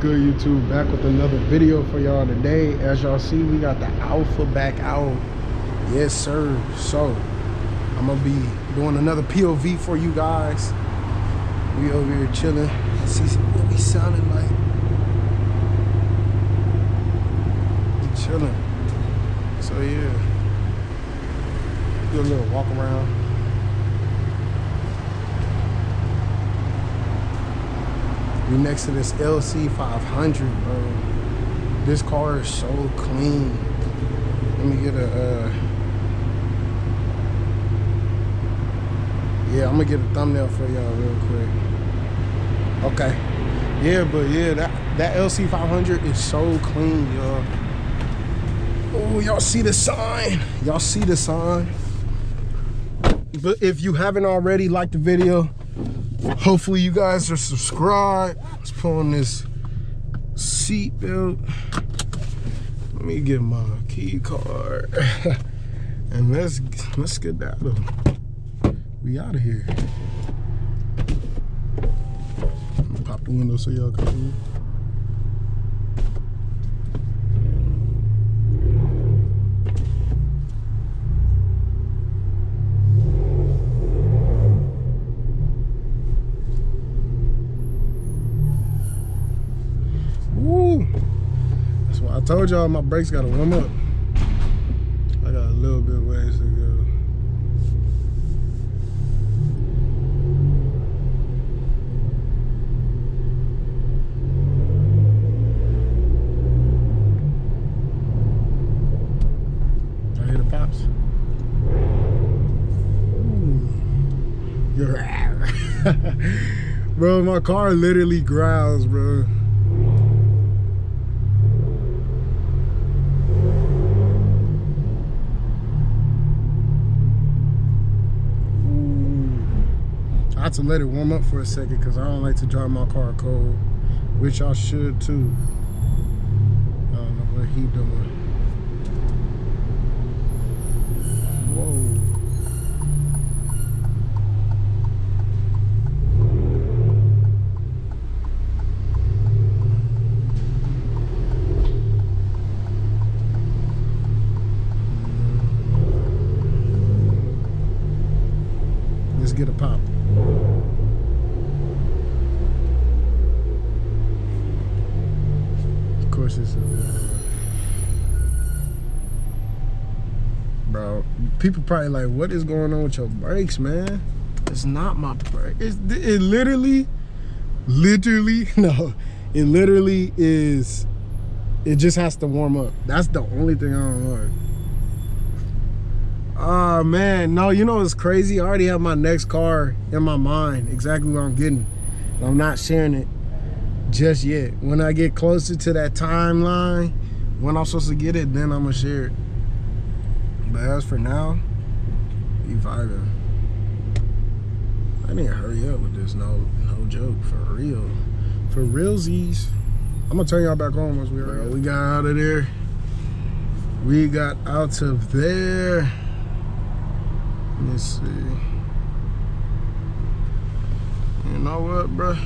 good, YouTube? Back with another video for y'all today. As y'all see, we got the Alpha back out. Yes, sir. So I'm gonna be doing another POV for you guys. We over here chilling. Let's see what we sounding like. We chilling. So yeah, do a little walk around. We next to this LC 500, bro. This car is so clean. Let me get a, yeah, I'm gonna get a thumbnail for y'all real quick. Okay. Yeah, but yeah, that LC 500 is so clean, y'all. Oh, y'all see the sign? Y'all see the sign? But if you haven't already, like the video. Hopefully you guys are subscribed. Let's put on this seat belt. Let me get my key card. And let's skedaddle. We out of here. I'm gonna pop the window so y'all can see. I told y'all my brakes gotta warm up. I got a little bit of ways to go. I hear the pops. Ooh. Bro, my car literally growls, bro. I had to let it warm up for a second because I don't like to drive my car cold, which y'all should too. I don't know what he doing. Whoa. Let's get a pop. Of course it's bro, people probably like, what is going on with your brakes, man? It's not my brake. It literally no, it literally is. It just has to warm up. That's the only thing I don't like. Oh man, no, you know what's crazy? I already have my next car in my mind, exactly what I'm getting. I'm not sharing it just yet. When I get closer to that timeline, when I'm supposed to get it, then I'm gonna share it. But as for now, we vibing. I need to hurry up with this, no joke, for real. For realsies. I'm gonna turn y'all back on once we are. We got out of there. We got out of there. Let's see. You know what, bro?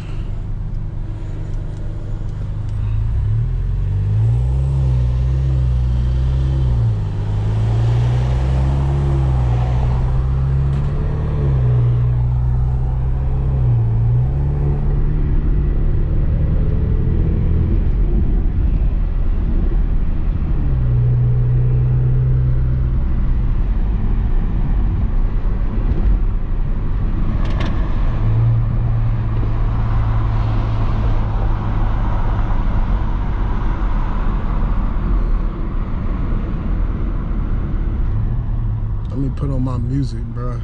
Let me put on my music, bruh.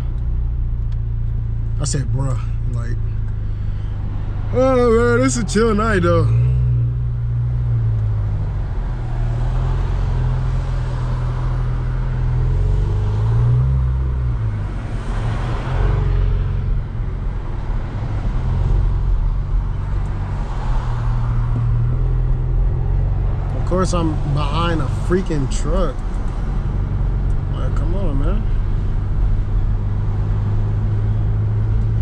I said, bruh, like, oh man, this is a chill night though. Of course, I'm behind a freaking truck. Like, come on, man.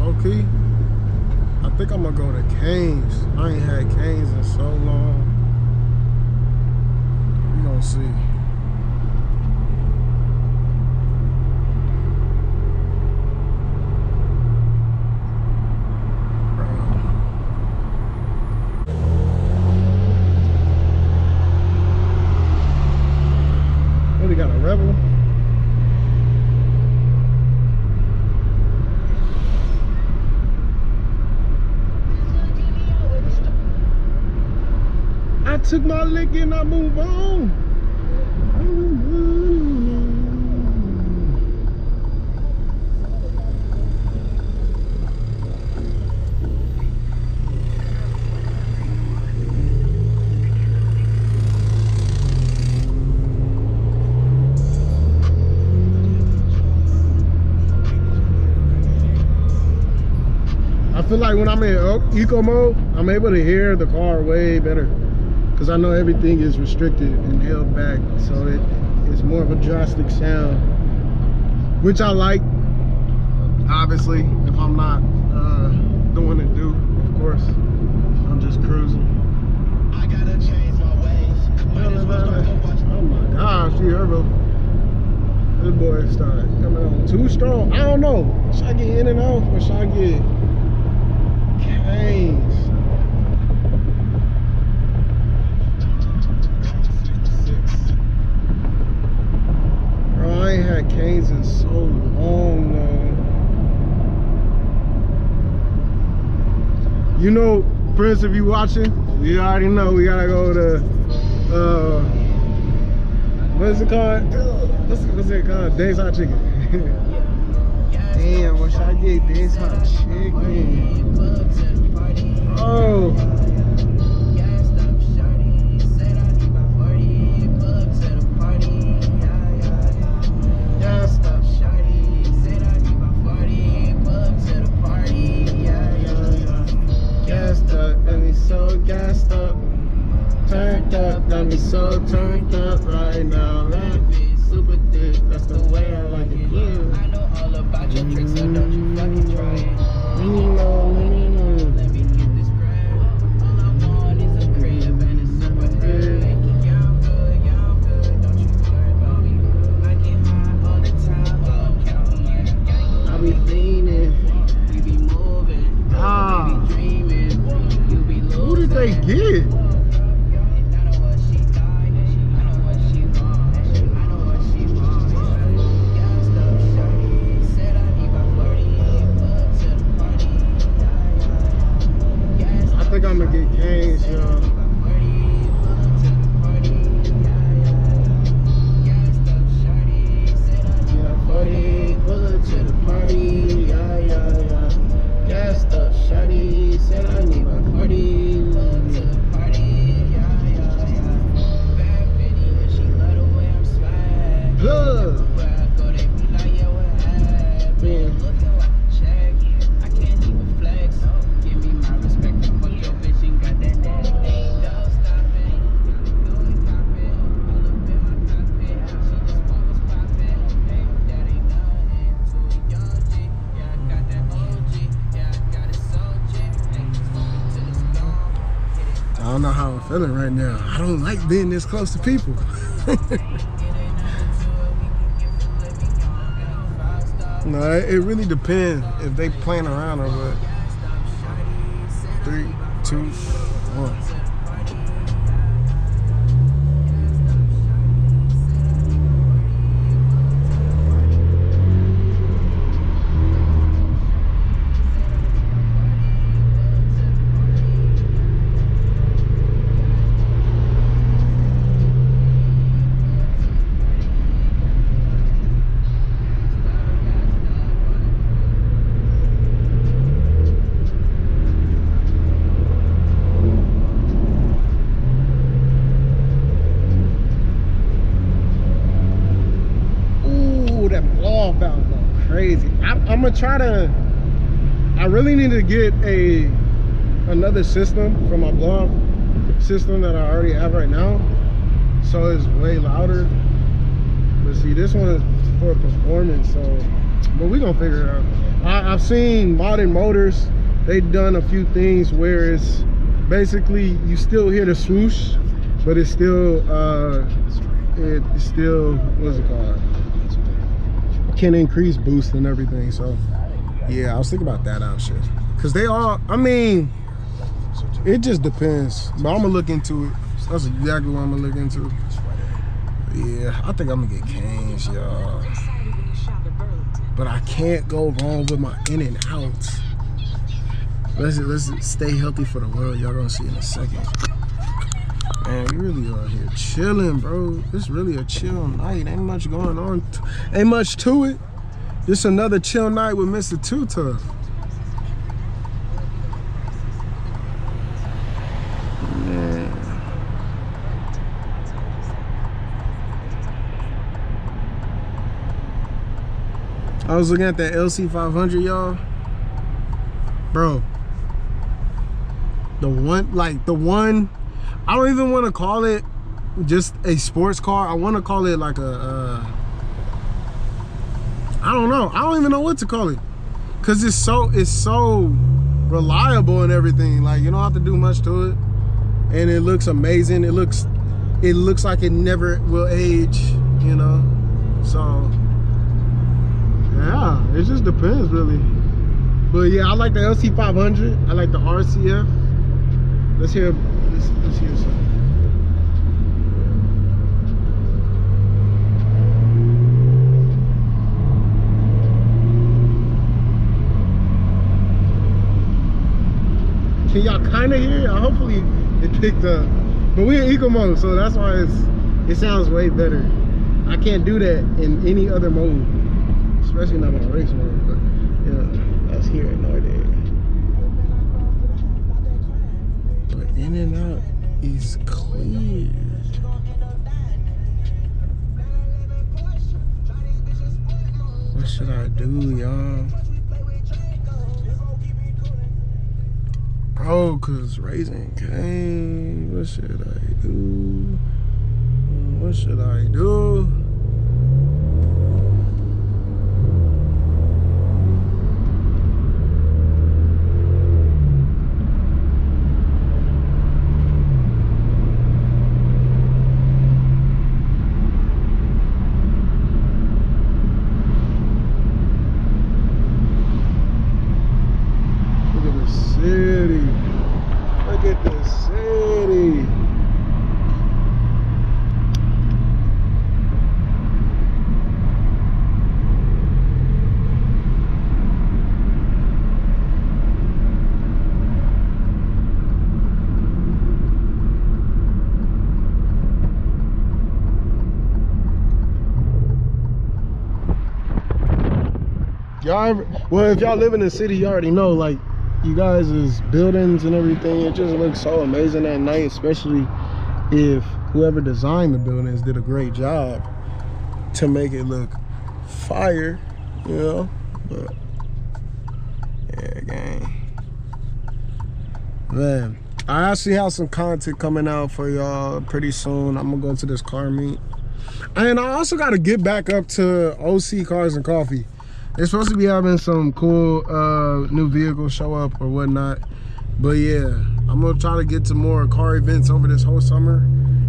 Okay. I think I'm gonna go to Canes. I ain't had Canes in so long. We gonna see. What, we got a Rebel? I took my lick and I move on. I feel like when I'm in eco mode, I'm able to hear the car way better. Because I know everything is restricted and held back, so it's more of a drastic sound, which I like. Obviously, if I'm not doing it due, of course, I'm just cruising. I gotta change my ways. Oh my gosh, you heard me. This boy started coming on too strong. I don't know. Should I get in and out or should I get Canes? I ain't had Canes in so long though. You know, Prince, if you watching, you already know we gotta go to what is it called? What's it called? Dave's Hot Chicken. Damn, what should I get? Dave's Hot Chicken. Oh. Gassed up, turned up, got me so turned up right now. That be super thick, that's the way I like it. Yeah. I know all about your tricks, so don't you fucking try it. Let me get this bread. All I want is a crib and it's super good. Yeah, I'm good, don't you worry about me. I get high all the time, all counting my I be leaning, we be moving, we be dreaming. Who did they get? I think I'm gonna get Canes, y'all. Yeah, 40, pull up to the party. Yeah. Gassed up, shawty, said I need my 40. I don't know how I'm feeling right now. I don't like being this close to people. No, it really depends if they playing around or what. 3, 2, 1. Crazy. I'm gonna try to. I really need to get another system for my blow off system that I already have right now, so it's way louder. But see, this one is for performance, so but we gonna figure it out. I've seen modded motors they done a few things where it's basically you still hear the swoosh, but it's still what's it called? Can increase boost and everything. So yeah, I was thinking about that option. Cause they all, I mean, it just depends. But I'm gonna look into it. That's exactly what I'm gonna look into. Yeah, I think I'm gonna get canes, y'all. But I can't go wrong with my in and outs. Let's stay healthy for the world. Y'all gonna see in a second. Man, we really are here chilling, bro. It's really a chill night. Ain't much going on. Ain't much to it. Just another chill night with MR2TUFF. Man. I was looking at that LC500, y'all. Bro. The one, I don't even want to call it just a sports car. I want to call it like a, I don't know. I don't even know what to call it. Cause it's so reliable and everything. Like, you don't have to do much to it. And it looks amazing. It looks like it never will age, you know? So, yeah, it just depends really. But yeah, I like the LC500. I like the RCF. Let's hear something. Can y'all kind of hear it? Hopefully it picked up. But we're in eco mode, so that's why it sounds way better. I can't do that in any other mode, especially not on race mode. But yeah, that's here and not there. But in and out is clear. What should I do, y'all? Bro, cause Raising Cane. What should I do? What should I do? Look at this city. Y'all, well, if y'all live in the city, you already know, like, you guys' buildings and everything, it just looks so amazing at night, especially if whoever designed the buildings did a great job to make it look fire, you know? But yeah, gang. Man, I actually have some content coming out for y'all pretty soon. I'm gonna go to this car meet. And I also gotta get back up to OC Cars and Coffee. They're supposed to be having some cool new vehicles show up or whatnot. But yeah, I'm gonna try to get to more car events over this whole summer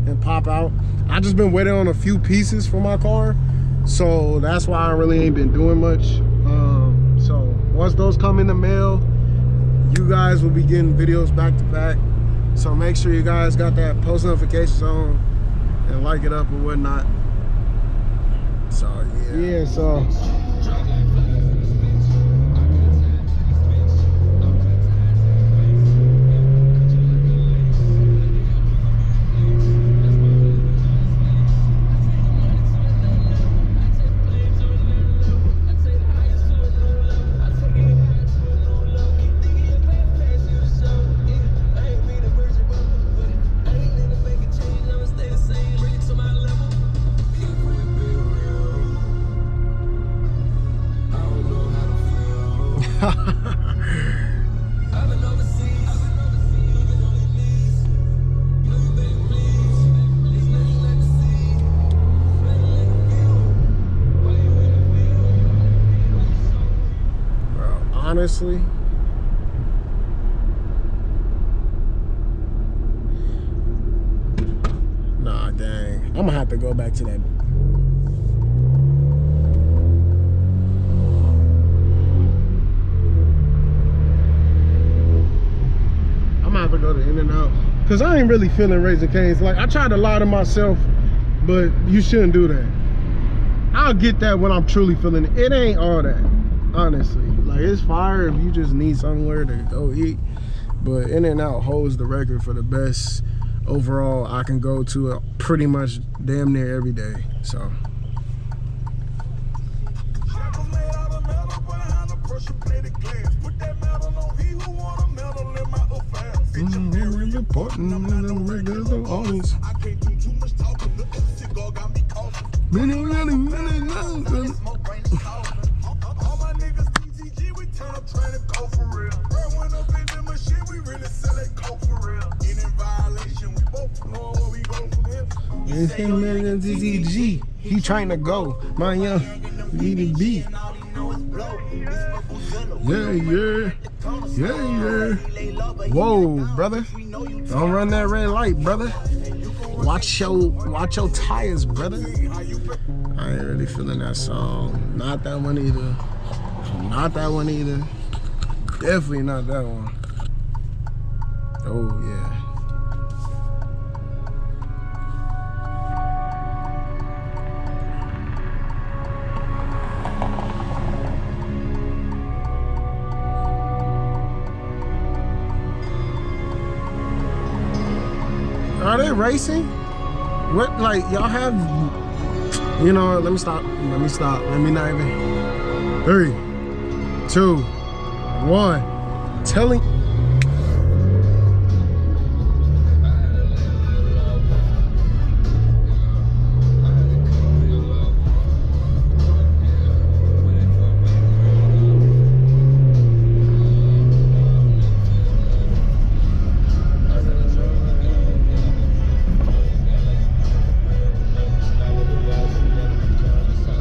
and pop out. I just been waiting on a few pieces for my car, so that's why I really ain't been doing much. So once those come in the mail, you guys will be getting videos back to back. So make sure you guys got that post notifications on and like it up or whatnot. So yeah, so honestly, to go back to that. I'm gonna have to go to In-N-Out. Cause I ain't really feeling Raising Cane's. Like, I tried to lie to myself, but you shouldn't do that. I'll get that when I'm truly feeling it. It ain't all that, honestly. Like, it's fire if you just need somewhere to go eat. But In-N-Out holds the record for the best overall. I can go to it pretty much damn near every day, so. He trying to go, my young BDB. Yeah. Whoa, brother. Don't run that red light, brother. Watch your tires, brother. I ain't really feeling that song. Not that one either. Not that one either. Definitely not that one. Oh, yeah. Are they racing? What, like, y'all have, you know, let me stop. Let me not even. 3, 2, 1. Telling.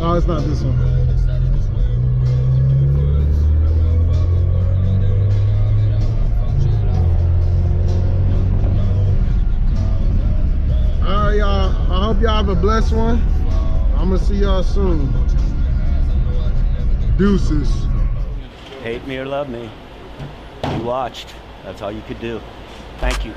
Oh, it's not this one. All right, y'all. I hope y'all have a blessed one. I'm gonna see y'all soon. Deuces. Hate me or love me, you watched. That's all you could do. Thank you.